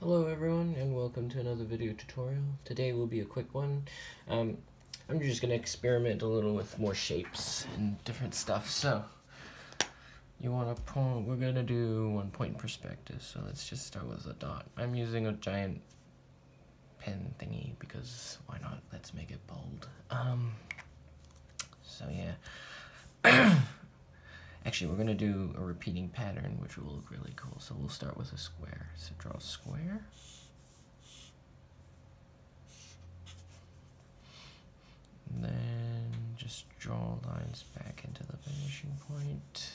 Hello everyone and welcome to another video tutorial. Today will be a quick one. I'm just going to experiment a little with more shapes and different stuff. So we're going to do 1 point perspective. So let's just start with a dot. I'm using a giant pen thingy because why not? Let's make it bold. So yeah. Actually, we're going to do a repeating pattern, which will look really cool. So we'll start with a square. So draw a square. And then just draw lines back into the finishing point.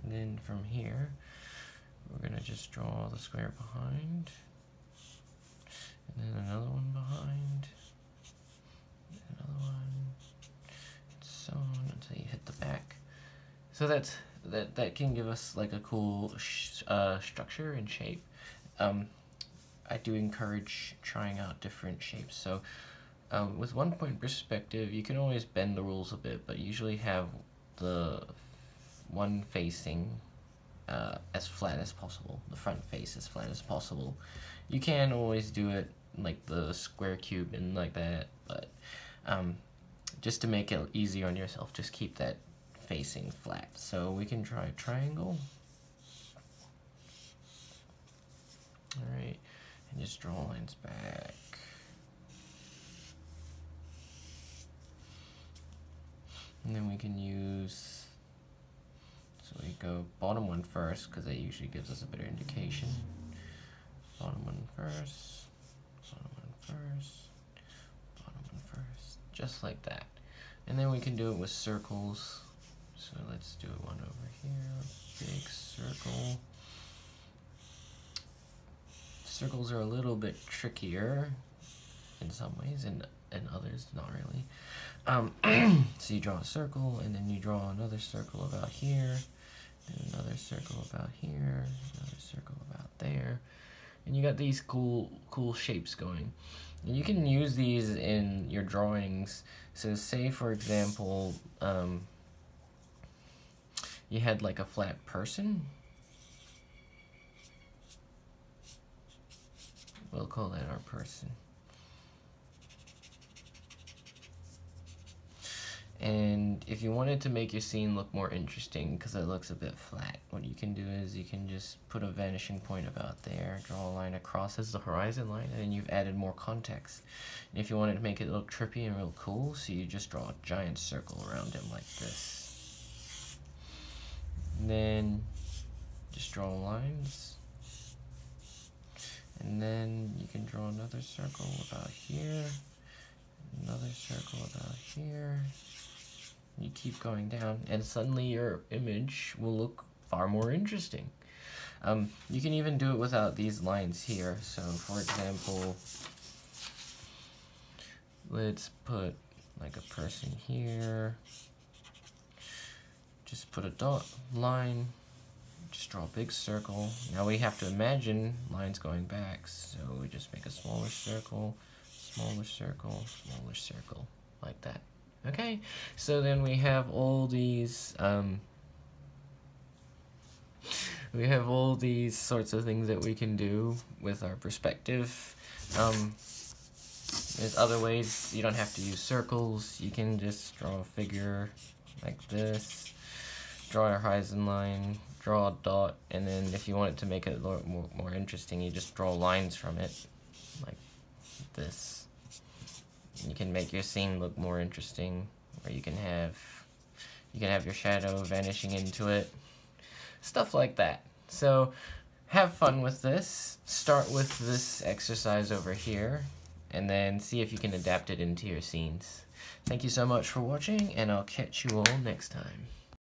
And then from here, we're going to just draw the square behind. And then another one behind. Another one. So on until you hit the back. So that can give us like a cool structure and shape. I do encourage trying out different shapes. So with 1 point perspective, you can always bend the rules a bit, but usually have the one facing as flat as possible, the front face as flat as possible. You can always do it like the square cube and like that, but just to make it easier on yourself, just keep that facing flat. So we can try triangle. Alright, and just draw lines back. And then we can use, so we go bottom one first, because that usually gives us a better indication. Bottom one first, bottom one first, bottom one first, just like that. And then we can do it with circles. So let's do one over here, big circle. Circles are a little bit trickier in some ways, and others not really. So you draw a circle, and then you draw another circle about here, and another circle about here, another circle about there, and you got these cool shapes going. And you can use these in your drawings. So say for example, you had like a flat person. We'll call that our person. And if you wanted to make your scene look more interesting, because it looks a bit flat, what you can do is you can just put a vanishing point about there, draw a line across as the horizon line, and then you've added more context. And if you wanted to make it look trippy and real cool, so you just draw a giant circle around him like this. And then just draw lines. And then you can draw another circle about here, another circle about here. You keep going down, and suddenly your image will look far more interesting. You can even do it without these lines here. So, for example, let's put like a person here. Just put a dot line. Just draw a big circle. Now we have to imagine lines going back, so we just make a smaller circle, smaller circle, smaller circle, like that. Okay, so then we have all these sorts of things that we can do with our perspective. There's other ways. You don't have to use circles. You can just draw a figure like this, draw a horizon line, draw a dot, and then if you want it to make it a little more interesting, you just draw lines from it like this. You can make your scene look more interesting, or you can have your shadow vanishing into it, stuff like that. So have fun with this. Start with this exercise over here, and then see if you can adapt it into your scenes. Thank you so much for watching, and I'll catch you all next time.